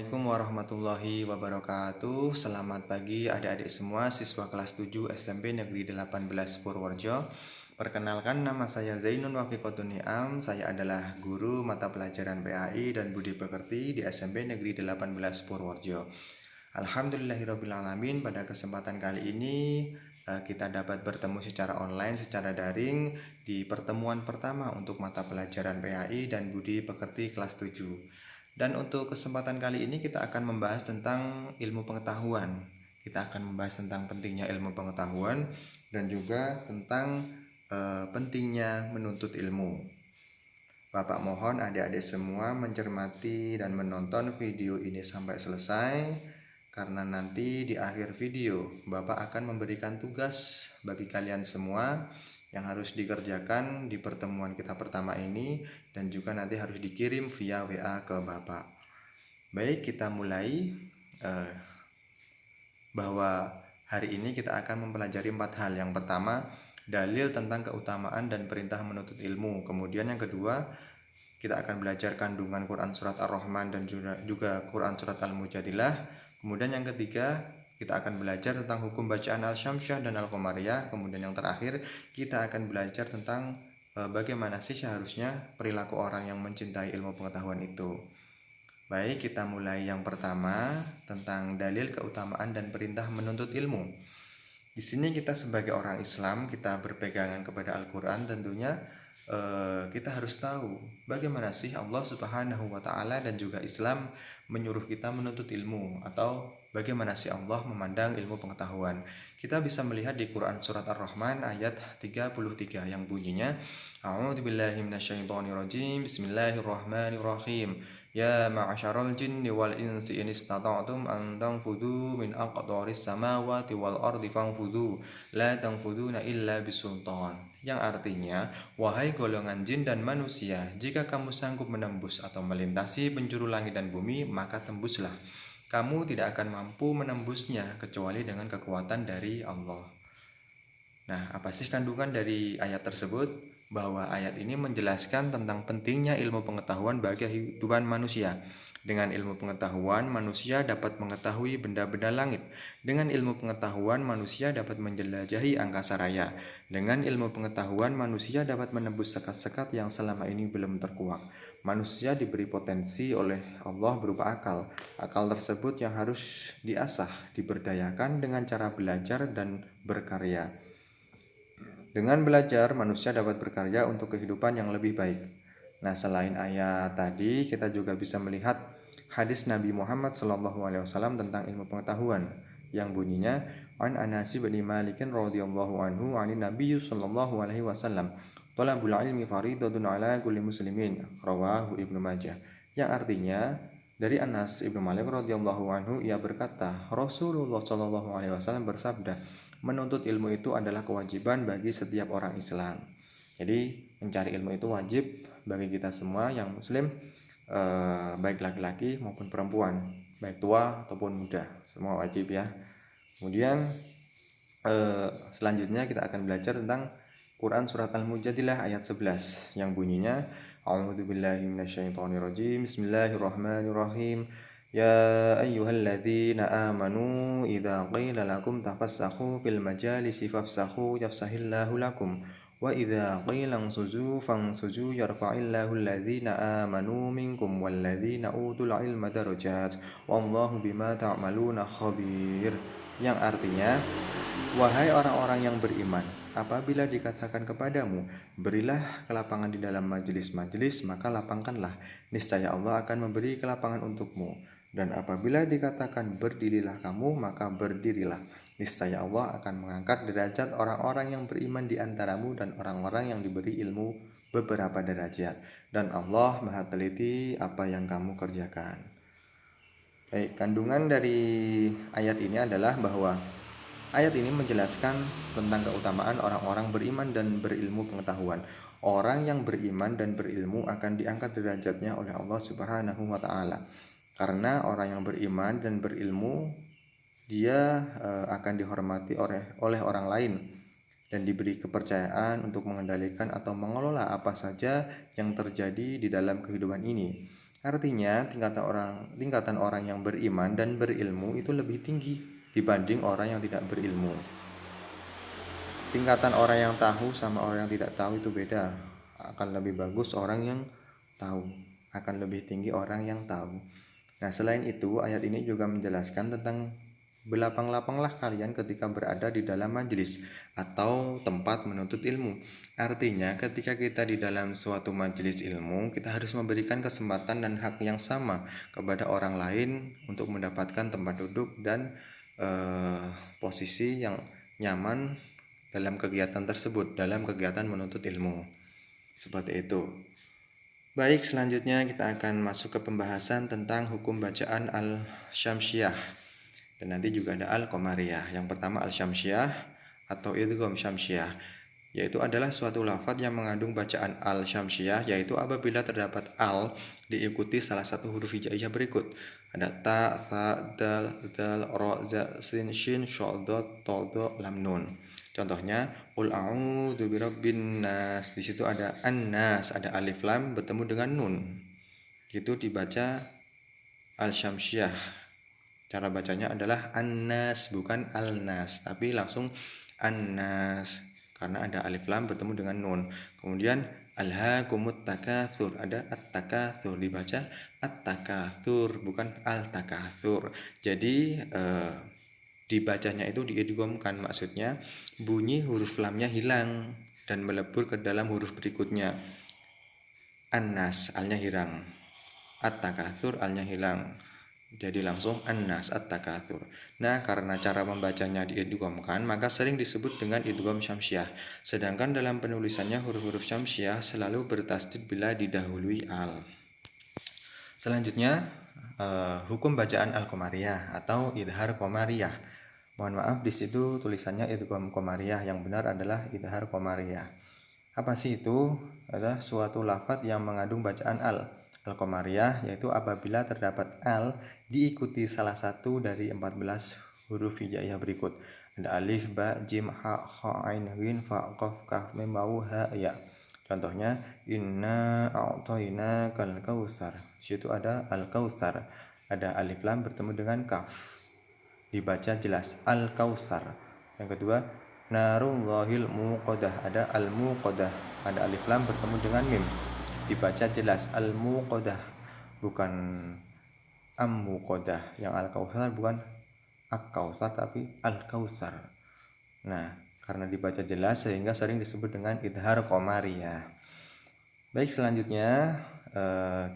Assalamualaikum warahmatullahi wabarakatuh. Selamat pagi adik-adik semua siswa kelas 7 SMP Negeri 18 Purworejo. Perkenalkan, nama saya Zainun Wafiqotun Ni'am. Saya adalah guru mata pelajaran PAI dan Budi Pekerti di SMP Negeri 18 Purworejo. Alhamdulillahirrabbilalamin, pada kesempatan kali ini kita dapat bertemu secara online, secara daring di pertemuan pertama untuk mata pelajaran PAI dan Budi Pekerti kelas 7. Dan untuk kesempatan kali ini kita akan membahas tentang ilmu pengetahuan. Kita akan membahas tentang pentingnya ilmu pengetahuan dan juga tentang pentingnya menuntut ilmu. Bapak mohon adik-adik semua mencermati dan menonton video ini sampai selesai, karena nanti di akhir video Bapak akan memberikan tugas bagi kalian semua yang harus dikerjakan di pertemuan kita pertama ini, dan juga nanti harus dikirim via WA ke Bapak. Baik, kita mulai. Bahwa hari ini kita akan mempelajari 4 hal. Yang pertama, dalil tentang keutamaan dan perintah menuntut ilmu. Kemudian yang kedua, kita akan belajar kandungan Quran Surat Ar-Rahman dan juga Quran Surat Al-Mujadilah. Kemudian yang ketiga, kita akan belajar tentang hukum bacaan Al-Syamsyah dan Al-Qamariyah. Kemudian yang terakhir, kita akan belajar tentang bagaimana sih seharusnya perilaku orang yang mencintai ilmu pengetahuan itu. Baik, kita mulai yang pertama tentang dalil keutamaan dan perintah menuntut ilmu. Di sini kita sebagai orang Islam, kita berpegangan kepada Al-Quran, tentunya kita harus tahu bagaimana sih Allah Subhanahu wa Ta'ala dan juga Islam menyuruh kita menuntut ilmu, atau bagaimana sih Allah memandang ilmu pengetahuan. Kita bisa melihat di Quran Surat Ar-Rahman ayat 33 yang bunyinya, A'udzubillahi minasyaitonirrajim, Bismillahirrahmanirrahim. Ya ma'asyaral jinni wal insi in istata'tum an tanfudhu min aqtaris samawati wal ardi fanfudhu la tanfuduna illa bisultan. Yang artinya, wahai golongan jin dan manusia, jika kamu sanggup menembus atau melintasi penjuru langit dan bumi, maka tembuslah. Kamu tidak akan mampu menembusnya kecuali dengan kekuatan dari Allah. Nah, apa sih kandungan dari ayat tersebut? Bahwa ayat ini menjelaskan tentang pentingnya ilmu pengetahuan bagi kehidupan manusia. Dengan ilmu pengetahuan, manusia dapat mengetahui benda-benda langit. Dengan ilmu pengetahuan, manusia dapat menjelajahi angkasa raya. Dengan ilmu pengetahuan, manusia dapat menembus sekat-sekat yang selama ini belum terkuak. Manusia diberi potensi oleh Allah berupa akal. Akal tersebut yang harus diasah, diberdayakan dengan cara belajar dan berkarya. Dengan belajar, manusia dapat berkarya untuk kehidupan yang lebih baik. Nah, selain ayat tadi, kita juga bisa melihat hadis Nabi Muhammad SAW tentang ilmu pengetahuan yang bunyinya, An Anas bin Malik radhiyallahu anhu 'anin Nabi sallallahu alaihi wasallam, "Talabul ilmi faridatun 'ala kulli muslimin." Rawahu Ibnu Majah. Yang artinya, dari Anas Ibnu Malik radhiyallahu anhu, ia berkata, Rasulullah sallallahu alaihi wasallam bersabda, menuntut ilmu itu adalah kewajiban bagi setiap orang Islam. Jadi mencari ilmu itu wajib bagi kita semua yang muslim, baik laki-laki maupun perempuan, baik tua ataupun muda, semua wajib ya. Kemudian selanjutnya kita akan belajar tentang Quran Surat Al-Mujadilah ayat 11 yang bunyinya, A'udzubillahi minasyaitonirrajim, Bismillahirrahmanirrahim. Ya ayyuhalladzina amanu idza qila lakum tafassahu fil majalisi fafsahu yafsahillahu lakum wa idza qila ansuzu fansuzu yarfa'illahu alladzina amanu minkum walladzina utul ilma darajat wallahu bima ta'maluna khabir. Yang artinya, wahai orang-orang yang beriman, apabila dikatakan kepadamu, berilah kelapangan di dalam majelis-majelis, maka lapangkanlah, niscaya Allah akan memberi kelapangan untukmu. Dan apabila dikatakan berdirilah kamu, maka berdirilah, niscaya Allah akan mengangkat derajat orang-orang yang beriman di antaramu dan orang-orang yang diberi ilmu beberapa derajat. Dan Allah Maha teliti apa yang kamu kerjakan. Baik, kandungan dari ayat ini adalah bahwa ayat ini menjelaskan tentang keutamaan orang-orang beriman dan berilmu pengetahuan. Orang yang beriman dan berilmu akan diangkat derajatnya oleh Allah Subhanahu wa Ta'ala. Karena orang yang beriman dan berilmu, dia akan dihormati oleh orang lain dan diberi kepercayaan untuk mengendalikan atau mengelola apa saja yang terjadi di dalam kehidupan ini. Artinya, tingkatan orang yang beriman dan berilmu itu lebih tinggi dibanding orang yang tidak berilmu. Tingkatan orang yang tahu sama orang yang tidak tahu itu beda. Akan lebih bagus orang yang tahu, akan lebih tinggi orang yang tahu. Nah, selain itu, ayat ini juga menjelaskan tentang berlapang-lapanglah kalian ketika berada di dalam majelis atau tempat menuntut ilmu. Artinya, ketika kita di dalam suatu majelis ilmu, kita harus memberikan kesempatan dan hak yang sama kepada orang lain untuk mendapatkan tempat duduk dan posisi yang nyaman dalam kegiatan tersebut, dalam kegiatan menuntut ilmu. Seperti itu. Baik, selanjutnya kita akan masuk ke pembahasan tentang hukum bacaan al-syamsiyah. Dan nanti juga ada al-qamariyah. Yang pertama al-syamsiyah atau idgham syamsiyah, yaitu adalah suatu lafadz yang mengandung bacaan al-syamsiyah, yaitu apabila terdapat al diikuti salah satu huruf hijaiyah berikut. Ada ta, tha, dal, ra, za, sin, shin, shad, ta, dha, lam, nun. Contohnya, qul a'udzu birabbin nas. Di situ ada an-nas, ada alif lam bertemu dengan nun. Itu dibaca al-syamsiyah. Cara bacanya adalah an-nas, bukan al-nas, tapi langsung an-nas karena ada alif lam bertemu dengan nun. Kemudian alhaakumut takatsur, ada at-takatsur, dibaca at-takatsur bukan al-takatsur. Jadi dibacanya itu diidghamkan, maksudnya bunyi huruf lamnya hilang dan melebur ke dalam huruf berikutnya. An-nas, alnya hilang. At-takatsur, alnya hilang. Jadi langsung an-nas, at-takatsur. Nah, karena cara membacanya diidghamkan, maka sering disebut dengan idgham syamsiyah. Sedangkan dalam penulisannya huruf-huruf syamsiyah selalu bertasdid bila didahului al. Selanjutnya, hukum bacaan al-qamariyah atau idhar qamariyah. Mohon maaf, di situ tulisannya idgham qamariyah, yang benar adalah idhar qamariyah. Apa sih itu? Adalah suatu lafadz yang mengandung bacaan al-qamariyah, yaitu apabila terdapat al diikuti salah satu dari 14 huruf hijaiyah berikut. Ada alif, ba, jim, ha, kha, ain, ghin, fa, qaf, kaf, mim, waw, ha, ya. Contohnya, inna a'tayna kal kautsar. Di situ ada al-kautsar, ada alif lam bertemu dengan kaf, dibaca jelas al-kautsar. Yang kedua, narullahil muqadah, ada al-muqadah, ada alif lam bertemu dengan mim, dibaca jelas al-muqadah bukan am-muqadah. Yang al-kautsar bukan ak-kautsar tapi al-kautsar. Nah, karena dibaca jelas sehingga sering disebut dengan idhar qamariyah. Baik, selanjutnya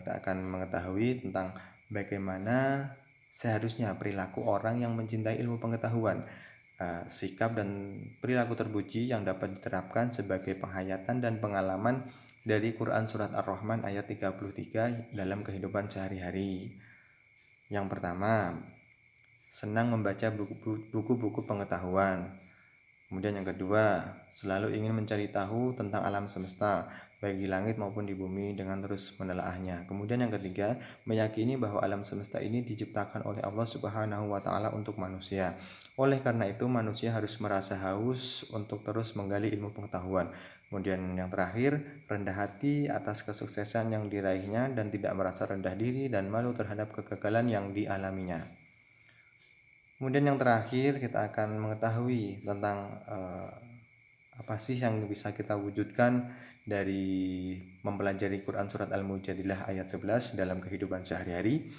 kita akan mengetahui tentang bagaimana seharusnya perilaku orang yang mencintai ilmu pengetahuan, sikap dan perilaku terpuji yang dapat diterapkan sebagai penghayatan dan pengalaman dari Quran Surat Ar-Rahman ayat 33 dalam kehidupan sehari-hari. Yang pertama, senang membaca buku-buku pengetahuan. Kemudian yang kedua, selalu ingin mencari tahu tentang alam semesta, baik di langit maupun di bumi, dengan terus menelaahnya. Kemudian yang ketiga, meyakini bahwa alam semesta ini diciptakan oleh Allah Subhanahu wa taala untuk manusia. Oleh karena itu, manusia harus merasa haus untuk terus menggali ilmu pengetahuan. Kemudian yang terakhir, rendah hati atas kesuksesan yang diraihnya dan tidak merasa rendah diri dan malu terhadap kegagalan yang dialaminya. Kemudian yang terakhir, kita akan mengetahui tentang apa sih yang bisa kita wujudkan dari mempelajari Quran Surat Al-Mujadilah ayat 11 dalam kehidupan sehari-hari.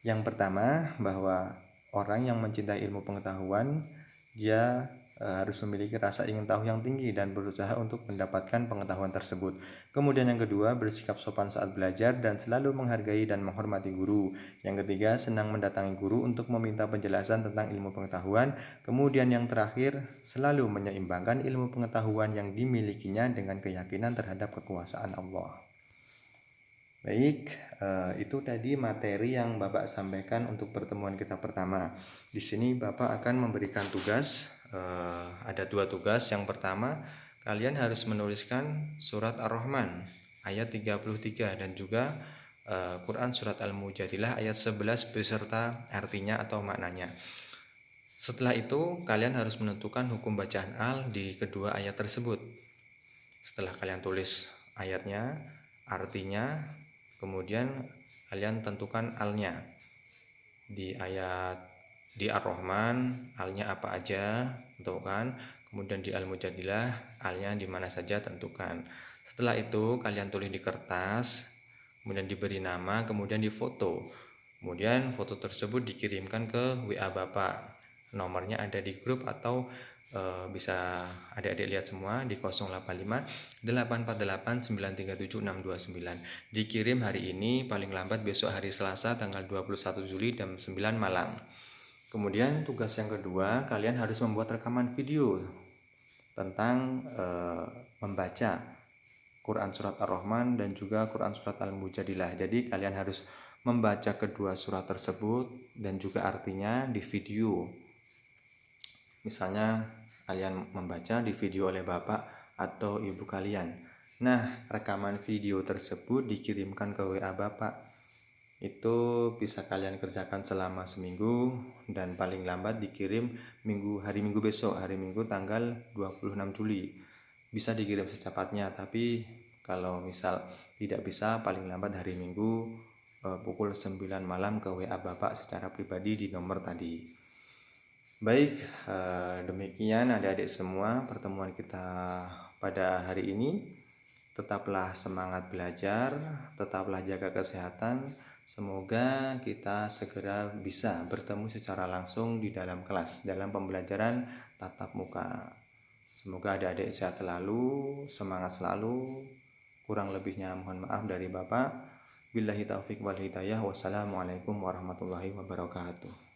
Yang pertama, bahwa orang yang mencintai ilmu pengetahuan, dia harus memiliki rasa ingin tahu yang tinggi dan berusaha untuk mendapatkan pengetahuan tersebut. Kemudian yang kedua, bersikap sopan saat belajar dan selalu menghargai dan menghormati guru. Yang ketiga, senang mendatangi guru untuk meminta penjelasan tentang ilmu pengetahuan. Kemudian yang terakhir, selalu menyeimbangkan ilmu pengetahuan yang dimilikinya dengan keyakinan terhadap kekuasaan Allah. Baik, itu tadi materi yang Bapak sampaikan untuk pertemuan kita pertama. Di sini Bapak akan memberikan tugas, ada 2 tugas. Yang pertama, kalian harus menuliskan surat Ar-Rahman ayat 33 dan juga Quran Surat Al-Mujadilah ayat 11 beserta artinya atau maknanya. Setelah itu, kalian harus menentukan hukum bacaan al di kedua ayat tersebut. Setelah kalian tulis ayatnya, artinya, kemudian kalian tentukan alnya. Di Ar-Rahman alnya apa aja, tentukan. Kemudian di Al-Mujadilah alnya di mana saja, tentukan. Setelah itu kalian tulis di kertas, kemudian diberi nama, kemudian difoto. Kemudian foto tersebut dikirimkan ke WA Bapak. Nomornya ada di grup atau bisa adik-adik lihat semua di 085 848 937 629. Dikirim hari ini, paling lambat besok hari Selasa tanggal 21 Juli jam 9 malam. Kemudian tugas yang kedua, kalian harus membuat rekaman video tentang membaca Quran Surat Ar-Rahman dan juga Quran Surat Al-Mujadilah. Jadi kalian harus membaca kedua surat tersebut dan juga artinya di video. Misalnya kalian membaca di video oleh bapak atau ibu kalian. Nah, rekaman video tersebut dikirimkan ke WA bapak. Itu bisa kalian kerjakan selama seminggu dan paling lambat dikirim hari Minggu besok, hari Minggu tanggal 26 Juli. Bisa dikirim secepatnya, tapi kalau misal tidak bisa, paling lambat hari Minggu pukul 9 malam ke WA bapak secara pribadi di nomor tadi. Baik, demikian adik-adik semua pertemuan kita pada hari ini. Tetaplah semangat belajar, tetaplah jaga kesehatan. Semoga kita segera bisa bertemu secara langsung di dalam kelas, dalam pembelajaran tatap muka. Semoga adik-adik sehat selalu, semangat selalu. Kurang lebihnya mohon maaf dari Bapak. Billahi taufiq wal hidayah. Wassalamualaikum warahmatullahi wabarakatuh.